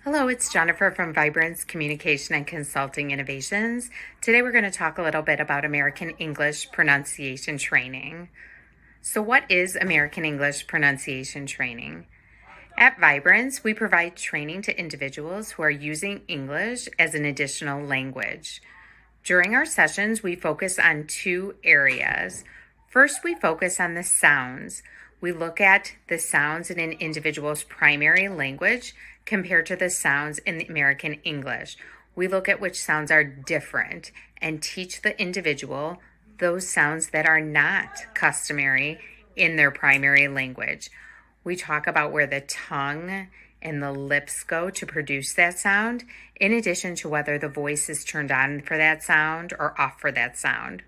Hello, it's Jennifer from Vybrence Communication and Consulting Innovations. Today we're going to talk a little bit about American English pronunciation training. So, what is American English pronunciation training? At Vybrence, we provide training to individuals who are using English as an additional language. During our sessions, we focus on two areas. First, we focus on the sounds. We look at the sounds in an individual's primary language compared to the sounds in the American English. We look at which sounds are different and teach the individual those sounds that are not customary in their primary language. We talk about where the tongue and the lips go to produce that sound, in addition to whether the voice is turned on for that sound or off for that sound.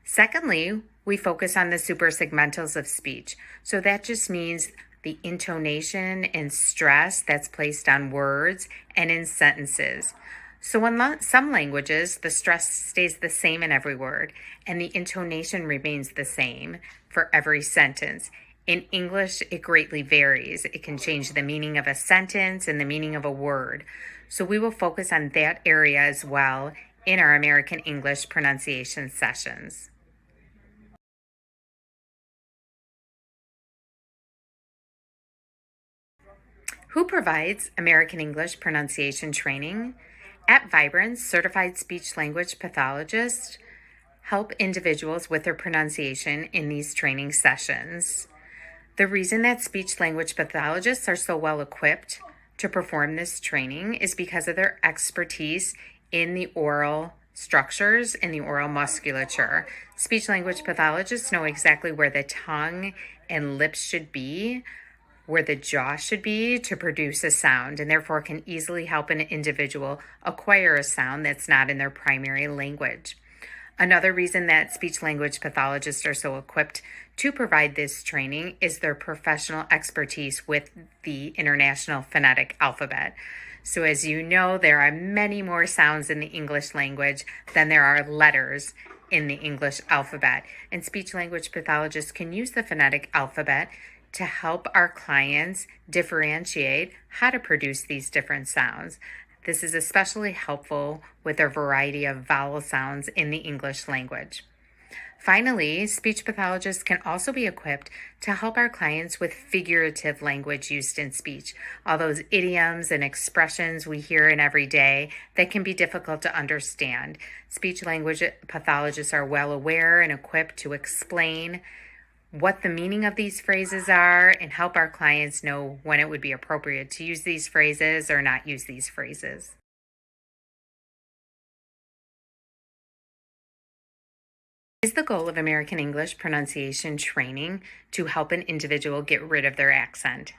Secondly, we focus on the suprasegmentals of speech. So that just means the intonation and stress that's placed on words and in sentences. So in some languages, the stress stays the same in every word, and the intonation remains the same for every sentence. In English, it greatly varies. It can change the meaning of a sentence and the meaning of a word. So we will focus on that area as well in our American English pronunciation sessions. Who provides American English pronunciation training? At Vybrence, certified speech language pathologists help individuals with their pronunciation in these training sessions. The reason that speech language pathologists are so well equipped to perform this training is because of their expertise in the oral structures and the oral musculature. Speech language pathologists know exactly where the tongue and lips should be, where the jaw should be to produce a sound, and therefore can easily help an individual acquire a sound that's not in their primary language. Another reason that speech language pathologists are so equipped to provide this training is their professional expertise with the International Phonetic Alphabet. So as you know, there are many more sounds in the English language than there are letters in the English alphabet. And speech language pathologists can use the phonetic alphabet to help our clients differentiate how to produce these different sounds. This is especially helpful with a variety of vowel sounds in the English language. Finally, speech pathologists can also be equipped to help our clients with figurative language used in speech, all those idioms and expressions we hear in every day that can be difficult to understand. Speech language pathologists are well aware and equipped to explain what the meaning of these phrases are and help our clients know when it would be appropriate to use these phrases or not use these phrases. Is the goal of American English pronunciation training to help an individual get rid of their accent?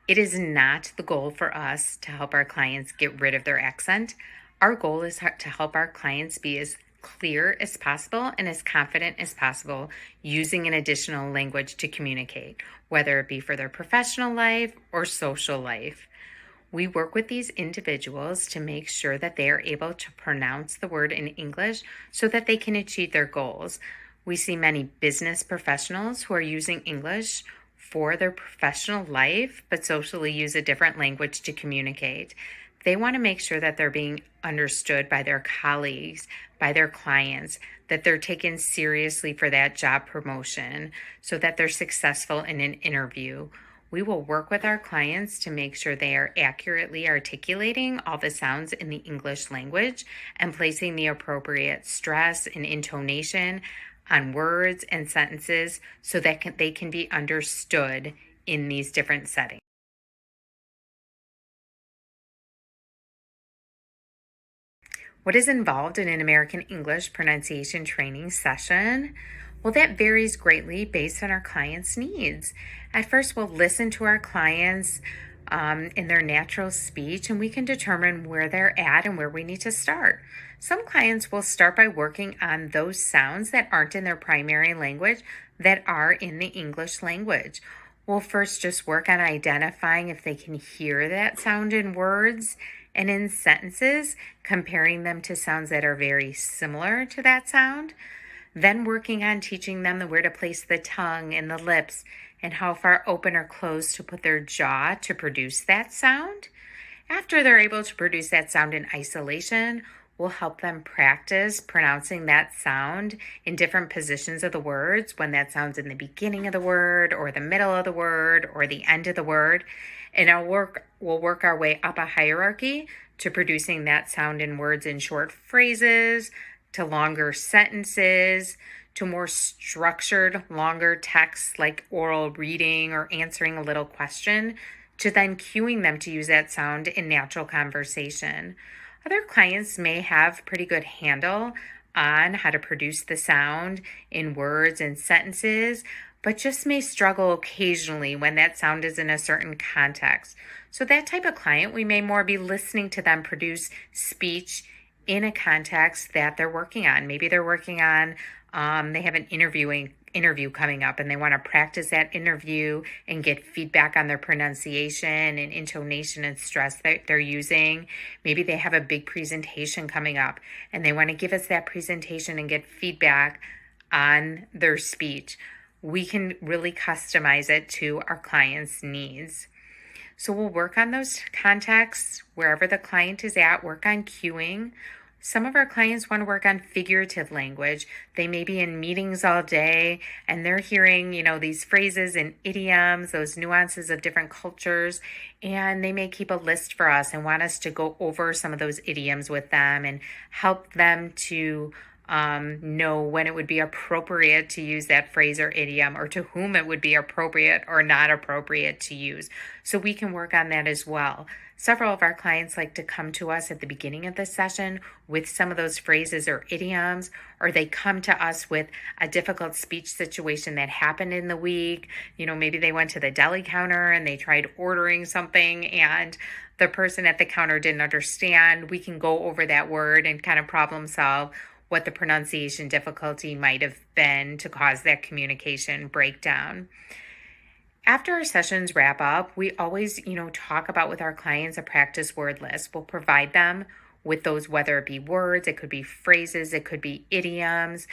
It is not the goal for us to help our clients get rid of their accent. Our goal is to help our clients be as clear as possible and as confident as possible using an additional language to communicate, whether it be for their professional life or social life. We work with these individuals to make sure that they are able to pronounce the word in English so that they can achieve their goals. We see many business professionals who are using English for their professional life, but socially use a different language to communicate. They want to make sure that they're being understood by their colleagues, by their clients, that they're taken seriously for that job promotion so that they're successful in an interview. We will work with our clients to make sure they are accurately articulating all the sounds in the English language and placing the appropriate stress and intonation on words and sentences so that they can be understood in these different settings. What is involved in an American English pronunciation training session? Well, that varies greatly based on our clients' needs. At first, we'll listen to our clients in their natural speech, and we can determine where they're at and where we need to start. Some clients will start by working on those sounds that aren't in their primary language that are in the English language. We'll first just work on identifying if they can hear that sound in words and in sentences, comparing them to sounds that are very similar to that sound. Then working on teaching them where to place the tongue and the lips and how far open or closed to put their jaw to produce that sound. After they're able to produce that sound in isolation, we'll help them practice pronouncing that sound in different positions of the words, when that sound's in the beginning of the word or the middle of the word or the end of the word. And we'll work our way up a hierarchy to producing that sound in words in short phrases, to longer sentences, to more structured, longer texts like oral reading or answering a little question, to then cueing them to use that sound in natural conversation. Other clients may have pretty good handle on how to produce the sound in words and sentences, but just may struggle occasionally when that sound is in a certain context. So that type of client, we may more be listening to them produce speech in a context that they're working on. Maybe they're working on, they have an interview coming up and they want to practice that interview and get feedback on their pronunciation and intonation and stress that they're using. Maybe they have a big presentation coming up and they want to give us that presentation and get feedback on their speech. We can really customize it to our client's needs. So we'll work on those contexts wherever the client is at, work on cueing. Some of our clients want to work on figurative language. They may be in meetings all day and they're hearing, these phrases and idioms, those nuances of different cultures, and they may keep a list for us and want us to go over some of those idioms with them and help them to know when it would be appropriate to use that phrase or idiom, or to whom it would be appropriate or not appropriate to use. So we can work on that as well. Several of our clients like to come to us at the beginning of the session with some of those phrases or idioms, or they come to us with a difficult speech situation that happened in the week. Maybe they went to the deli counter and they tried ordering something and the person at the counter didn't understand. We can go over that word and kind of problem solve what the pronunciation difficulty might have been to cause that communication breakdown. After our sessions wrap up, we always, talk about with our clients a practice word list. We'll provide them with those, whether it be words, it could be phrases, it could be idioms,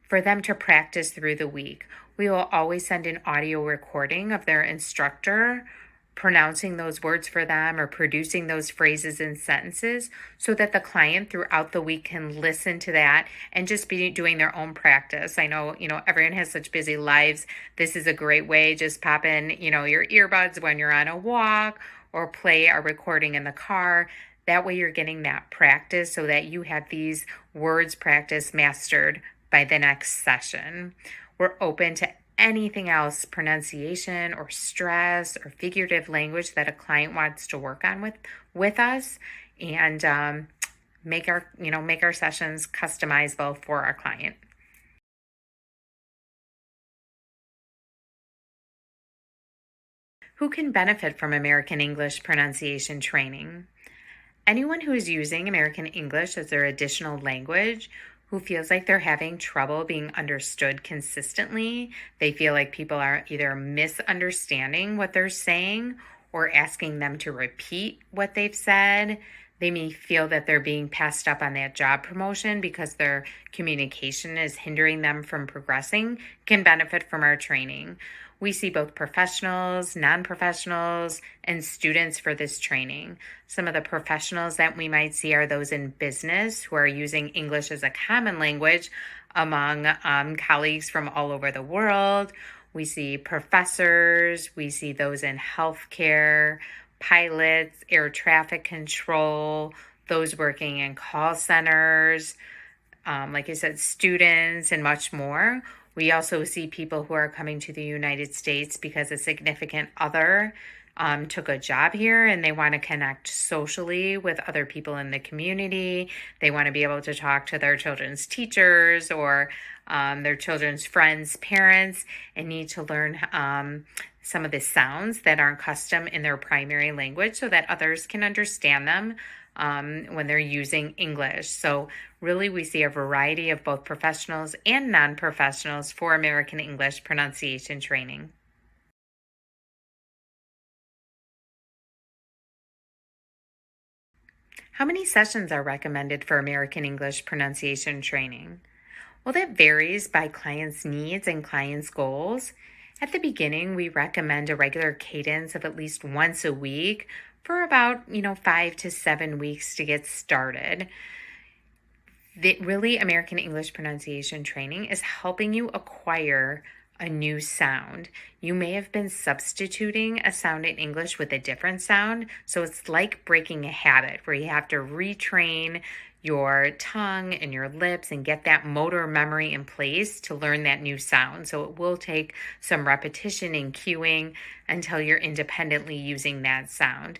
for them to practice through the week. We will always send an audio recording of their instructor pronouncing those words for them or producing those phrases and sentences, so that the client throughout the week can listen to that and just be doing their own practice. I know, everyone has such busy lives. This is a great way. Just pop in, your earbuds when you're on a walk or play a recording in the car. That way you're getting that practice so that you have these words practice mastered by the next session. We're open to anything else, pronunciation or stress or figurative language that a client wants to work on with us, and make our sessions customizable for our client. Who can benefit from American English pronunciation training? Anyone who is using American English as their additional language, who feels like they're having trouble being understood consistently. They feel like people are either misunderstanding what they're saying or asking them to repeat what they've said. They may feel that they're being passed up on that job promotion because their communication is hindering them from progressing, can benefit from our training. We see both professionals, non-professionals, and students for this training. Some of the professionals that we might see are those in business who are using English as a common language among colleagues from all over the world. We see professors, we see those in healthcare, pilots, air traffic control, those working in call centers, like I said, students, and much more. We also see people who are coming to the United States because a significant other took a job here and they want to connect socially with other people in the community. They want to be able to talk to their children's teachers or their children's friends' parents, and need to learn some of the sounds that aren't custom in their primary language so that others can understand them when they're using English. So really, we see a variety of both professionals and non-professionals for American English pronunciation training. How many sessions are recommended for American English pronunciation training? Well, that varies by clients' needs and clients' goals. At the beginning, we recommend a regular cadence of at least once a week for about, 5 to 7 weeks to get started. Really, American English pronunciation training is helping you acquire a new sound. You may have been substituting a sound in English with a different sound. So it's like breaking a habit where you have to retrain your tongue and your lips and get that motor memory in place to learn that new sound. So it will take some repetition and cueing until you're independently using that sound.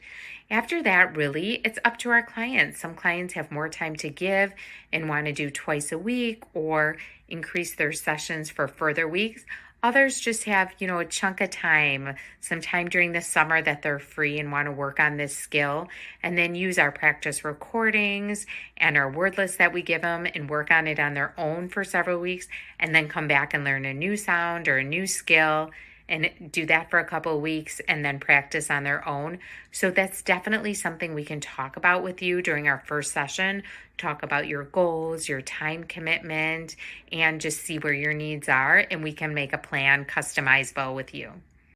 After that, really, it's up to our clients. Some clients have more time to give and want to do twice a week or increase their sessions for further weeks. Others just have, a chunk of time, some time during the summer that they're free and want to work on this skill, and then use our practice recordings and our word list that we give them and work on it on their own for several weeks, and then come back and learn a new sound or a new skill and do that for a couple of weeks and then practice on their own. So that's definitely something we can talk about with you during our first session. Talk about your goals, your time commitment, and just see where your needs are, and we can make a plan customizable with you.